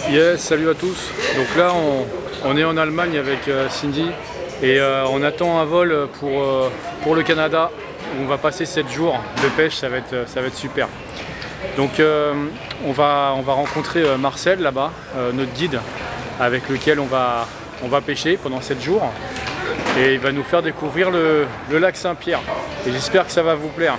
Yes, salut à tous. Donc là, on est en Allemagne avec Cindy et on attend un vol pour le Canada. On va passer 7 jours de pêche, ça va être super. Donc on va rencontrer Marcel là-bas, notre guide, avec lequel on va pêcher pendant 7 jours. Et il va nous faire découvrir le lac Saint-Pierre. Et j'espère que ça va vous plaire.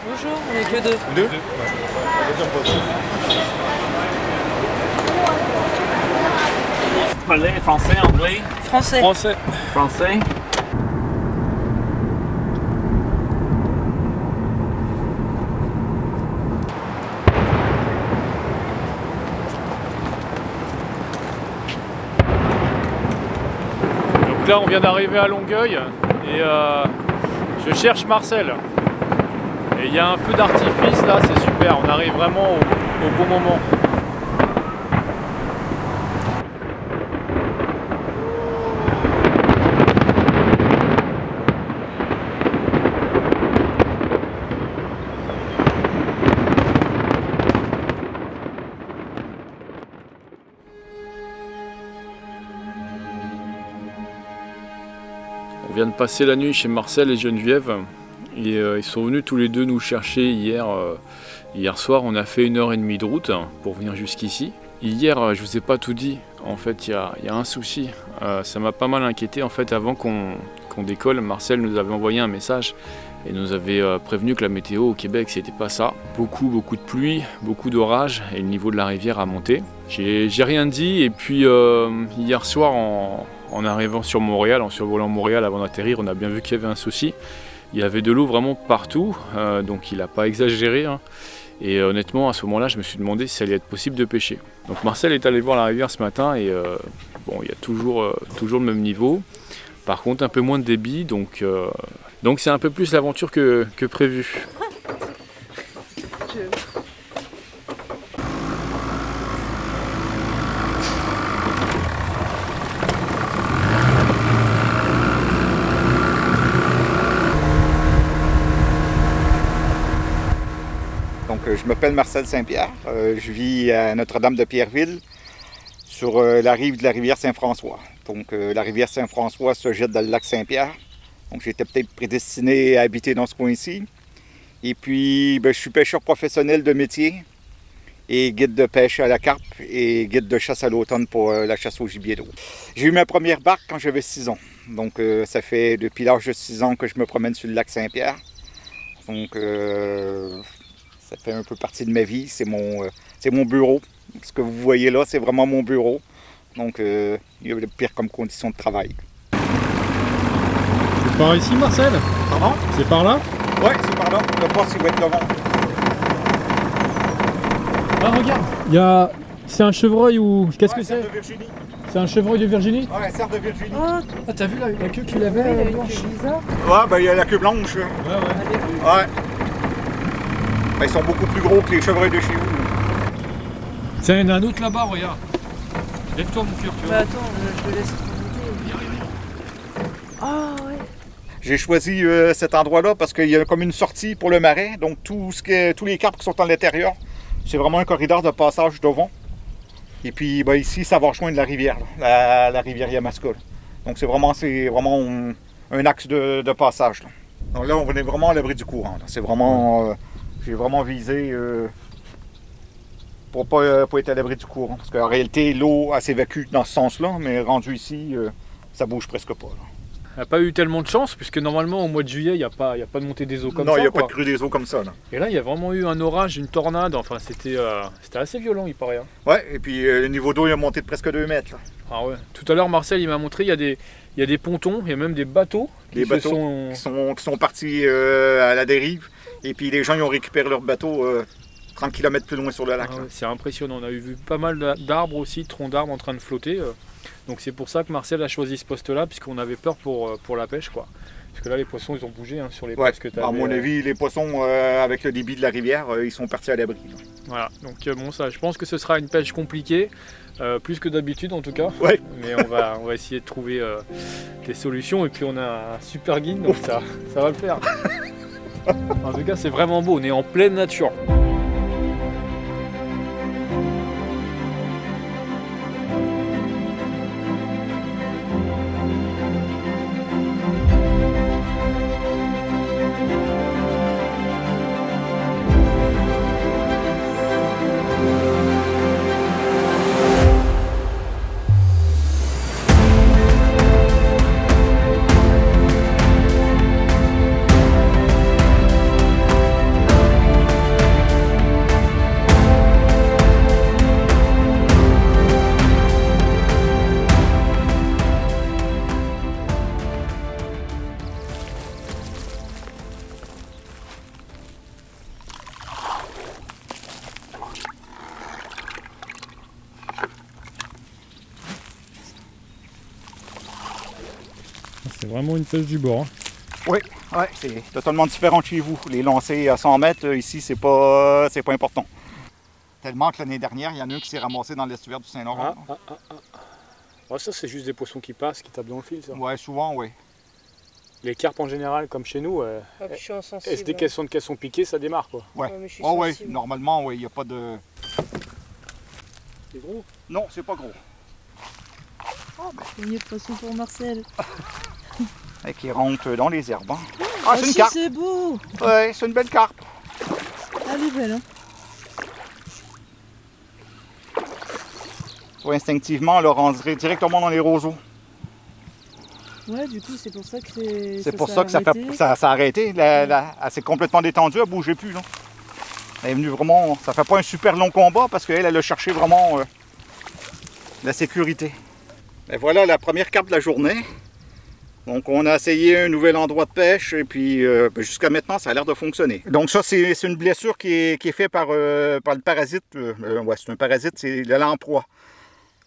Bonjour, on est que deux. Deux? Parler français, anglais? Français. Français. Français. Donc là, on vient d'arriver à Longueuil et je cherche Marcel. Et il y a un feu d'artifice là, c'est super, on arrive vraiment au bon moment. On vient de passer la nuit chez Marcel et Geneviève. Et ils sont venus tous les deux nous chercher hier soir. On a fait 1h30 de route pour venir jusqu'ici. Hier, je vous ai pas tout dit. En fait, il y a un souci. Ça m'a pas mal inquiété. En fait, avant qu'on décolle, Marcel nous avait envoyé un message et nous avait prévenu que la météo au Québec, c'était pas ça. Beaucoup de pluie, beaucoup d'orage et le niveau de la rivière a monté. J'ai rien dit et puis hier soir, en arrivant sur Montréal, en survolant Montréal avant d'atterrir, on a bien vu qu'il y avait un souci. Il y avait de l'eau vraiment partout, donc il n'a pas exagéré. Hein. Et honnêtement, à ce moment-là, je me suis demandé si ça allait être possible de pêcher. Donc Marcel est allé voir la rivière ce matin et bon, il y a toujours le même niveau. Par contre, un peu moins de débit, donc c'est un peu plus l'aventure que prévu. Donc, je m'appelle Marcel Saint-Pierre, je vis à Notre-Dame-de-Pierreville, sur la rive de la rivière Saint-François. Donc, la rivière Saint-François se jette dans le lac Saint-Pierre. Donc, j'étais peut-être prédestiné à habiter dans ce coin-ci. Et puis, je suis pêcheur professionnel de métier et guide de pêche à la carpe et guide de chasse à l'automne pour la chasse au gibier d'eau. J'ai eu ma première barque quand j'avais 6 ans. Donc, ça fait depuis l'âge de 6 ans que je me promène sur le lac Saint-Pierre. Donc, ça fait un peu partie de ma vie, c'est mon bureau. Ce que vous voyez là, c'est vraiment mon bureau. Donc, il y a le pire comme condition de travail. C'est par ici, Marcel? Pardon? C'est par là? Ouais, c'est par là. Le poste, il va être devant. Ah, regarde! C'est un chevreuil ou... Qu'est-ce que c'est? De Virginie. C'est un chevreuil de Virginie? Ouais, cerf de Virginie. Oh, Ah, t'as vu la queue qu'il avait blanche? Ouais, il y a la queue blanche. Ouais. Ils sont beaucoup plus gros que les chevreuils de chez vous. Tiens, il y en a un autre là-bas, regarde. Lève-toi, mon cœur, tu vois. bah attends, je le laisse remonter. Ah ouais. J'ai choisi cet endroit-là parce qu'il y a comme une sortie pour le marais. Donc, tous les carpes qui sont à l'intérieur, c'est vraiment un corridor de passage devant. Et puis, ici, ça va rejoindre la rivière, la rivière Yamaska. Donc, c'est vraiment un axe de passage. Là. Donc là, on est vraiment à l'abri du courant. C'est vraiment... j'ai vraiment visé pour pas être à l'abri du courant. Parce qu'en réalité, l'eau s'évacue dans ce sens-là, mais rendu ici, ça bouge presque pas. Là. Elle n'a pas eu tellement de chance, puisque normalement, au mois de juillet, il n'y a pas de montée des eaux comme ça. Non, il n'y a pas de crue des eaux comme ça. Là. Et là, il y a vraiment eu un orage, une tornade. Enfin, c'était assez violent, il paraît. Hein. Ouais, et puis le niveau d'eau, il a monté de presque 2 mètres. Là. Ah ouais. Tout à l'heure, Marcel, il m'a montré, il y a des pontons, il y a même des bateaux. Qui sont partis à la dérive. Et puis les gens ils ont récupéré leur bateau 30 km plus loin sur le lac. Ah ouais, c'est impressionnant. On a vu pas mal d'arbres aussi, de troncs d'arbres en train de flotter. Donc c'est pour ça que Marcel a choisi ce poste-là, puisqu'on avait peur pour la pêche, quoi. Parce que là, les poissons, ils ont bougé hein, sur les Ouais, places que tu as. à mon avis, les poissons, avec le débit de la rivière, ils sont partis à l'abri. Voilà, donc bon, ça, je pense que ce sera une pêche compliquée, plus que d'habitude en tout cas. Ouais. Mais on va essayer de trouver des solutions et puis on a un super guide, donc ça va le faire. En tout cas, c'est vraiment beau, on est en pleine nature. C'est vraiment une pêche du bord. Hein. Oui, ouais, c'est totalement différent de chez vous. Les lancers à 100 mètres, ici, c'est pas important. Tellement que l'année dernière, il y en a un qui s'est ramassé dans l'estuaire du Saint-Laurent. Ouais, ça, c'est juste des poissons qui passent, qui tapent dans le fil, ça. Ouais, souvent, oui. Les carpes en général, comme chez nous, Je suis insensible. dès qu'elles sont piquées, ça démarre quoi. Ouais, mais je suis ouais, sensible. normalement, oui, il n'y a pas de... C'est gros. Non, c'est pas gros. Premier poisson pour Marcel. Et qui rentre dans les herbes. Hein. Ah, c'est une si, carpe. c'est beau. Ouais, c'est une belle carpe. Elle est belle, hein. Toi, instinctivement, elle rentrerait directement dans les roseaux. Ouais, du coup, c'est pour ça que c'est. C'est pour ça que ça a arrêté. Elle s'est complètement détendue, elle ne bougeait plus. Là. Elle est venue vraiment... Ça fait pas un super long combat parce qu'elle, elle a cherché vraiment la sécurité. Et voilà la première carpe de la journée. Donc on a essayé un nouvel endroit de pêche et puis jusqu'à maintenant ça a l'air de fonctionner. Donc ça c'est une blessure qui est faite par le parasite. Ouais, c'est un parasite, c'est le lamproie.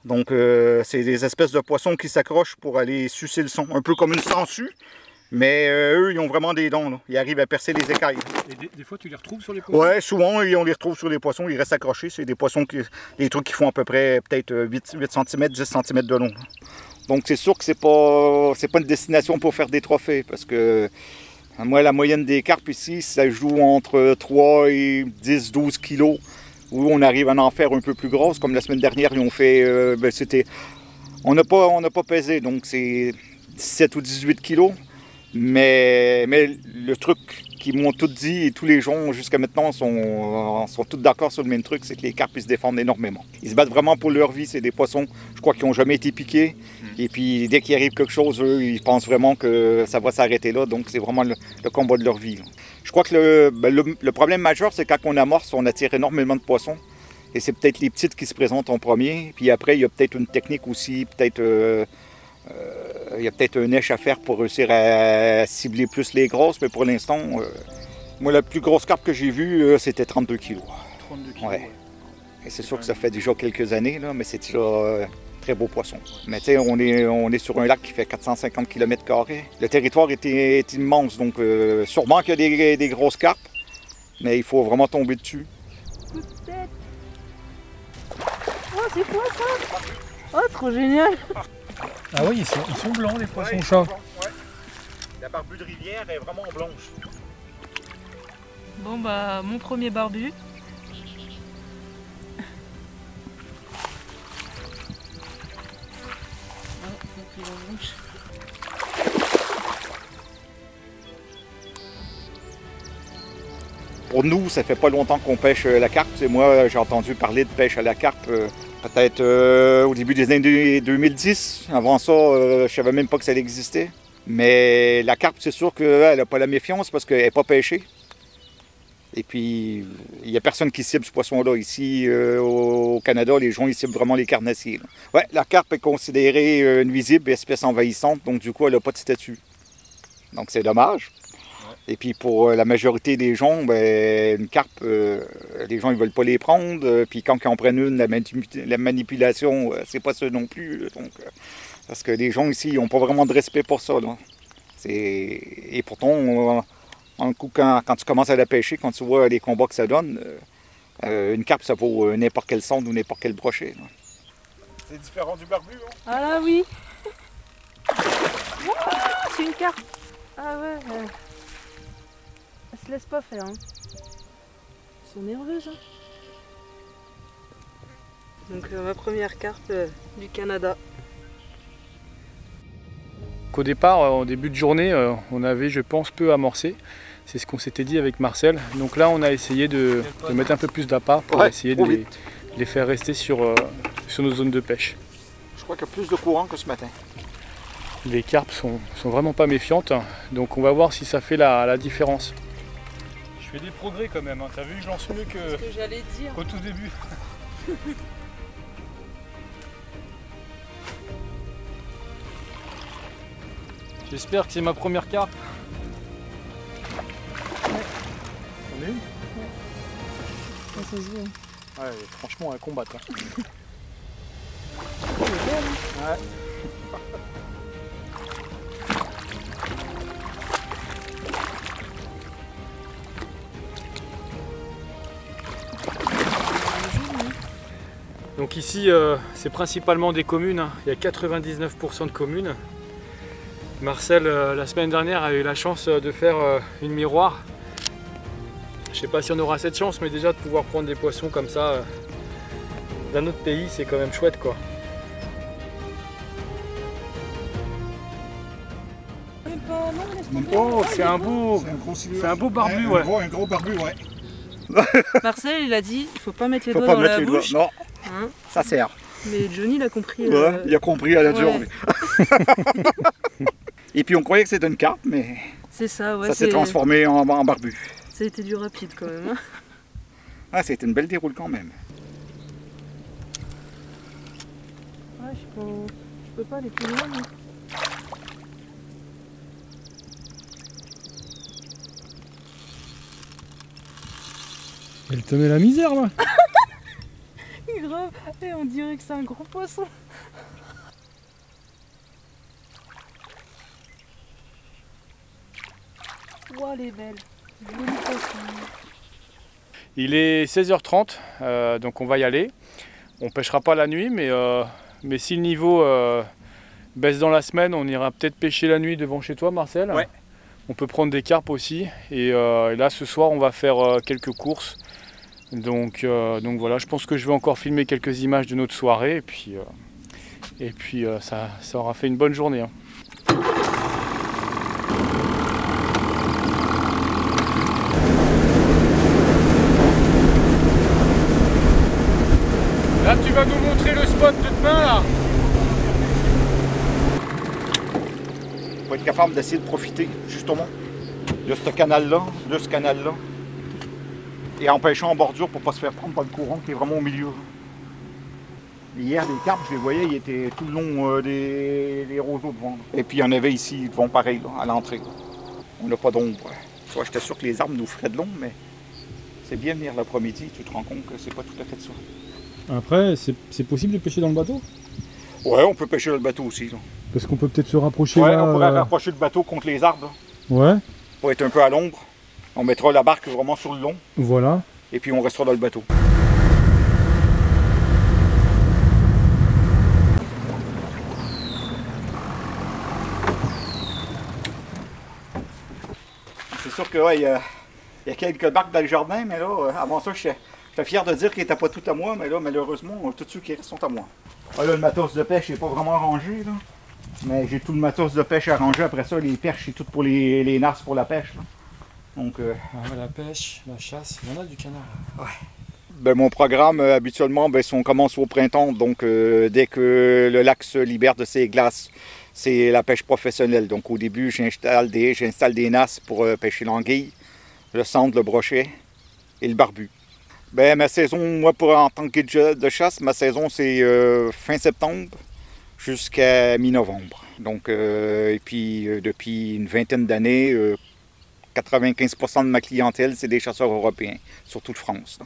Donc c'est des espèces de poissons qui s'accrochent pour aller sucer le son. Un peu comme une sangsue. Mais eux, ils ont vraiment des dents. Là. Ils arrivent à percer les écailles. Et des fois, tu les retrouves sur les poissons? Ouais, souvent, on les retrouve sur les poissons. Ils restent accrochés. C'est des poissons, des trucs qui font à peu près peut-être 8 cm, 10 cm de long. Donc c'est sûr que c'est pas une destination pour faire des trophées. Parce que moi, la moyenne des carpes ici, ça joue entre 3 et 10, 12 kilos. Où on arrive à en faire un peu plus grosses. Comme la semaine dernière, ils ont fait... On n'a pas pesé, donc c'est 17 ou 18 kilos. Mais le truc qu'ils m'ont tout dit et tous les gens jusqu'à maintenant sont tous d'accord sur le même truc, c'est que les carpes ils se défendent énormément. Ils se battent vraiment pour leur vie, c'est des poissons, je crois, qui n'ont jamais été piqués. Et puis dès qu'il arrive quelque chose, eux, ils pensent vraiment que ça va s'arrêter là, donc c'est vraiment le combat de leur vie. Là. Je crois que le problème majeur, c'est quand on amorce, on attire énormément de poissons. Et c'est peut-être les petites qui se présentent en premier. Puis après, il y a peut-être une technique aussi, il y a peut-être un éche à faire pour réussir à cibler plus les grosses, mais pour l'instant, moi, la plus grosse carpe que j'ai vue, c'était 32 kg. 32 kg. Ouais. Et c'est sûr que ça fait déjà quelques années, là, mais c'est déjà très beau poisson. Mais tu sais, on est sur un lac qui fait 450 km². Le territoire est immense, donc sûrement qu'il y a des grosses carpes, mais il faut vraiment tomber dessus. Coup de tête. Oh, c'est quoi ça? Oh, trop génial. Ah oui, ils sont blancs les poissons Ouais, chats. Ouais. La barbue de rivière est vraiment blanche. Bon, bah, mon premier barbu. Pour nous, ça fait pas longtemps qu'on pêche la carpe. Et moi, j'ai entendu parler de pêche à la carpe peut-être au début des années 2010. Avant ça, je savais même pas que ça existait. Mais la carpe, c'est sûr qu'elle n'a pas la méfiance parce qu'elle n'est pas pêchée. Et puis, il n'y a personne qui cible ce poisson-là. Ici, au Canada, les gens ils ciblent vraiment les carnassiers. Là. Ouais, la carpe est considérée nuisible, espèce envahissante, donc du coup, elle n'a pas de statut. Donc c'est dommage. Et puis pour la majorité des gens, ben, une carpe, les gens ne veulent pas les prendre. Puis quand ils en prennent une, la manipulation, c'est pas ça non plus. Donc, parce que les gens ici, ils n'ont pas vraiment de respect pour ça. Et pourtant, un coup, quand tu commences à la pêcher, quand tu vois les combats que ça donne, une carpe, ça vaut n'importe quelle sonde ou n'importe quel brochet. C'est différent du barbu, hein? Ah là oui. Wouah, c'est une carpe. Ah ouais. Elle se laisse pas faire. Hein. Elles sont nerveuses. Hein. Donc ma première carpe du Canada. Qu'au départ, en début de journée, on avait, je pense, peu amorcé. C'est ce qu'on s'était dit avec Marcel. Donc là, on a essayé de mettre un peu plus d'appât pour essayer de les faire rester sur nos zones de pêche. Je crois qu'il y a plus de courant que ce matin. Les carpes sont vraiment pas méfiantes, donc on va voir si ça fait la différence. Je fais des progrès quand même, hein. T'as vu, je lance mieux C'est ce que j'allais dire. qu'au tout début. J'espère que c'est ma première carpe. On est une? Ça se joue. Hein. Ouais, franchement, elle combat. Hein. Elle est belle, hein. Ouais. Donc ici, c'est principalement des communes. Hein. Il y a 99% de communes. Marcel, la semaine dernière, a eu la chance de faire une miroir. Je sais pas si on aura cette chance, mais déjà de pouvoir prendre des poissons comme ça d'un autre pays, c'est quand même chouette, quoi. Oh, c'est un beau barbu, ouais. Un gros barbu, ouais. Marcel, il a dit, il faut pas mettre les doigts dans la bouche. Non, Hein. ça sert. Mais Johnny l'a compris. Ouais, il a compris à la dure. ouais. Et puis on croyait que c'était une carpe, mais C'est ça, ouais. ça s'est transformé en barbu. Ça a été du rapide quand même. Hein. Ah, c'était une belle déroule quand même. Ouais, je peux pas aller plus loin. Mais... Elle te met la misère, là. Grave, et on dirait que c'est un gros poisson. Ouah, elle est belle. Joli poisson. Il est 16h30, donc on va y aller. On pêchera pas la nuit, mais si le niveau baisse dans la semaine, on ira peut-être pêcher la nuit devant chez toi, Marcel. Ouais. On peut prendre des carpes aussi. Et là, ce soir, on va faire quelques courses. Donc voilà, je pense que je vais encore filmer quelques images de notre soirée. Et puis ça aura fait une bonne journée. Hein. Là, tu vas nous montrer le spot de demain, là. On va être capable d'essayer de profiter, justement, de ce canal-là, et en pêchant en bordure pour ne pas se faire prendre par le courant qui est vraiment au milieu. Hier, les carpes, je les voyais, ils étaient tout le long des roseaux devant. Et puis il y en avait ici devant, pareil, là, à l'entrée. On n'a pas d'ombre. J'étais sûr que les arbres nous feraient de l'ombre, mais c'est bien venir l'après-midi, tu te rends compte que c'est pas tout à fait ça. Après, c'est possible de pêcher dans le bateau? Ouais, on peut pêcher dans le bateau aussi. Là. Parce qu'on peut peut-être se rapprocher Ouais, là, on pourrait rapprocher le bateau contre les arbres, là, Ouais, pour être un peu à l'ombre. On mettra la barque vraiment sur le long, voilà. et puis on restera dans le bateau. C'est sûr que ouais, il y a quelques barques dans le jardin, mais là, avant ça, j'étais fier de dire qu'ils n'étaient pas tout à moi, mais là, malheureusement, tous ceux qui restent sont à moi. Ah, là, le matos de pêche n'est pas vraiment rangé, là. Mais j'ai tout le matos de pêche à ranger. Après ça, les perches, c'est tout pour les narces pour la pêche. Là. Donc, La pêche, la chasse, il y en a du canard. Ouais. Ben, mon programme, habituellement, on commence au printemps. Donc, dès que le lac se libère de ses glaces, c'est la pêche professionnelle. Donc, au début, j'installe des nasses pour pêcher l'anguille, le centre, le brochet et le barbu. Ben, ma saison, moi, en tant que guide de chasse, ma saison, c'est fin septembre jusqu'à mi-novembre. Donc, et puis, depuis une vingtaine d'années, 95% de ma clientèle, c'est des chasseurs européens, surtout de France. Là.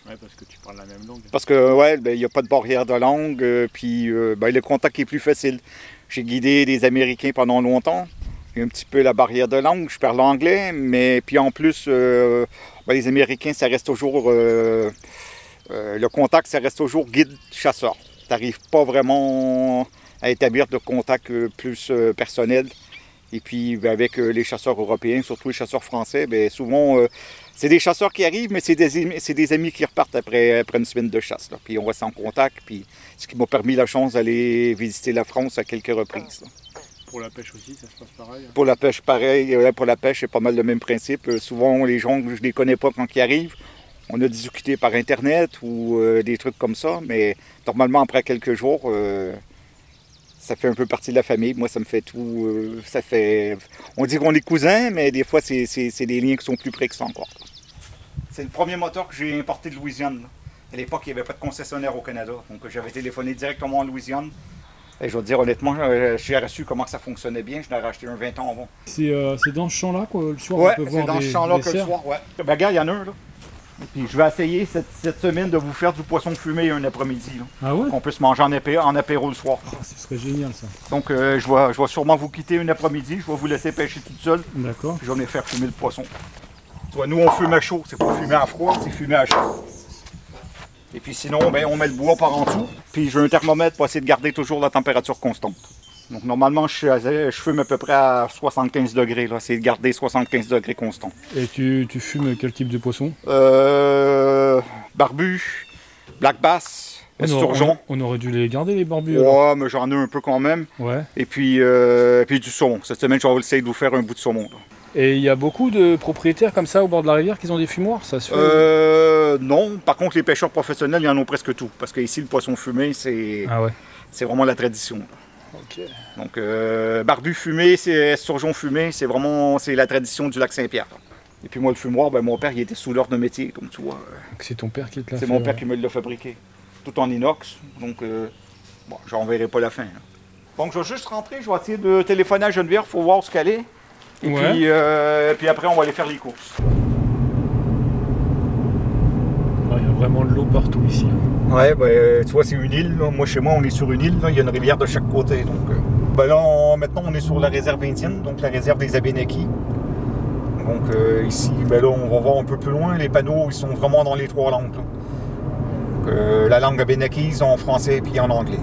Ouais, parce que tu parles la même langue. Parce que, ouais, il n'y a pas de barrière de langue, puis le contact est plus facile. J'ai guidé des Américains pendant longtemps, Il y a un petit peu la barrière de langue, je parle anglais, mais puis en plus, les Américains, ça reste toujours, le contact, ça reste toujours guide-chasseur. Tu n'arrives pas vraiment à établir de contact plus personnel. Et puis avec les chasseurs européens, surtout les chasseurs français, bien, souvent, c'est des chasseurs qui arrivent, mais c'est des amis qui repartent après une semaine de chasse. Là. Puis on reste en contact, puis ce qui m'a permis la chance d'aller visiter la France à quelques reprises. Là. Pour la pêche aussi, ça se passe pareil? Pour la pêche, pareil. Pour la pêche, c'est pas mal le même principe. Souvent, les gens, je ne les connais pas quand ils arrivent. On a discuté par Internet ou des trucs comme ça, mais normalement, après quelques jours, ça fait un peu partie de la famille. Moi, ça me fait tout. Ça fait. On dit qu'on est cousins, mais des fois, c'est des liens qui sont plus près que ça encore. C'est le premier moteur que j'ai importé de Louisiane. Là. À l'époque, il n'y avait pas de concessionnaire au Canada. Donc, j'avais téléphoné directement en Louisiane. Et je vais te dire honnêtement, j'ai reçu comment ça fonctionnait bien. Je l'ai racheté un 20 ans avant. C'est dans ce champ-là, quoi, le soir, ouais, on peut voir c'est dans ce champ-là que le soir, ouais. Ben, regarde, il y en a un, là. Et puis, je vais essayer cette semaine de vous faire du poisson fumé un après-midi. Ah ouais? Qu'on peut se manger en apéro le soir. Oh, ce serait génial, ça. Donc, je vais sûrement vous quitter un après-midi. Je vais vous laisser pêcher toute seule. D'accord. Puis, je vais venir faire fumer le poisson. Tu vois, nous, on fume à chaud. C'est pas fumer à froid, c'est fumer à chaud. Et puis sinon, ben, on met le bois par en dessous. Puis j'ai un thermomètre pour essayer de garder toujours la température constante. Donc normalement, je fume à peu près à 75 degrés. Là. C'est de garder 75 degrés constant. Et tu fumes quel type de poisson? Barbu, black bass, esturgeon. On aurait dû les garder, les barbus. Ouais, mais j'en ai un peu quand même. Ouais. Et puis du saumon. Cette semaine, je vais essayer de vous faire un bout de saumon. Là. Et il y a beaucoup de propriétaires comme ça au bord de la rivière qui ont des fumoirs, ça se fait? Non, par contre les pêcheurs professionnels, ils en ont presque tout. Parce qu'ici, le poisson fumé, c'est vraiment la tradition. Okay. Donc barbu fumé, esturgeon fumé, c'est la tradition du lac Saint-Pierre. Et puis moi, le fumoir, ben, mon père, il était soudeur de métier, comme tu vois. C'est ton père qui te l'a fait? C'est mon père qui me l'a fabriqué. Tout en inox, donc bon, j'en verrai pas la fin. Là. Donc je vais juste rentrer, je vais essayer de téléphoner à Geneviève pour voir ce qu'elle est. Et puis après, on va aller faire les courses. Il y a vraiment de l'eau partout ici. Ouais, ben, tu vois, c'est une île. Là. Moi, chez moi, on est sur une île. Là. Il y a une rivière de chaque côté. Donc, ben là, maintenant, on est sur la réserve indienne, donc la réserve des Abénakis. Donc ici, ben là, on va voir un peu plus loin. Les panneaux, ils sont vraiment dans les trois langues. Donc, la langue abénakise en français et puis en anglais.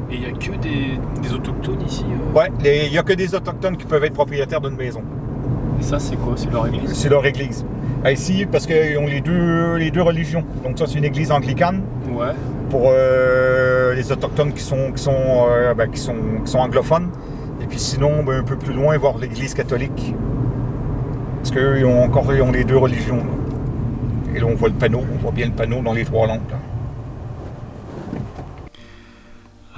Et il n'y a que des autochtones ici? Ouais, il n'y a que des autochtones qui peuvent être propriétaires d'une maison. Et ça, c'est quoi? C'est leur église? C'est leur église. Ici, parce qu'ils ont les deux religions. Donc ça, c'est une église anglicane. Ouais. Pour les autochtones qui sont anglophones. Et puis sinon, ben, un peu plus loin, voir l'église catholique. Parce qu'eux, ils ont les deux religions. Là. Et là, on voit le panneau. On voit bien le panneau dans les trois langues. Là.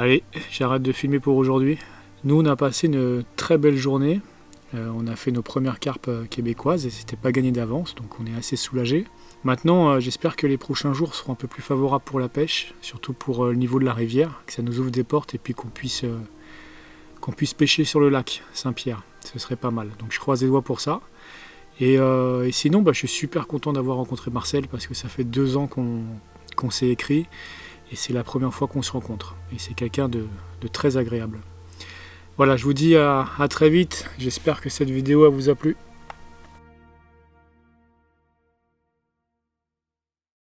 Allez, j'arrête de filmer pour aujourd'hui. Nous, on a passé une très belle journée. On a fait nos premières carpes québécoises et c'était pas gagné d'avance, donc on est assez soulagés. Maintenant, j'espère que les prochains jours seront un peu plus favorables pour la pêche, surtout pour le niveau de la rivière, que ça nous ouvre des portes et puis qu'on puisse pêcher sur le lac Saint-Pierre. Ce serait pas mal. Donc je croise les doigts pour ça. Et sinon, je suis super content d'avoir rencontré Marcel parce que ça fait 2 ans qu'on s'est écrit. Et c'est la première fois qu'on se rencontre. Et c'est quelqu'un de très agréable. Voilà, je vous dis à très vite. J'espère que cette vidéo vous a plu.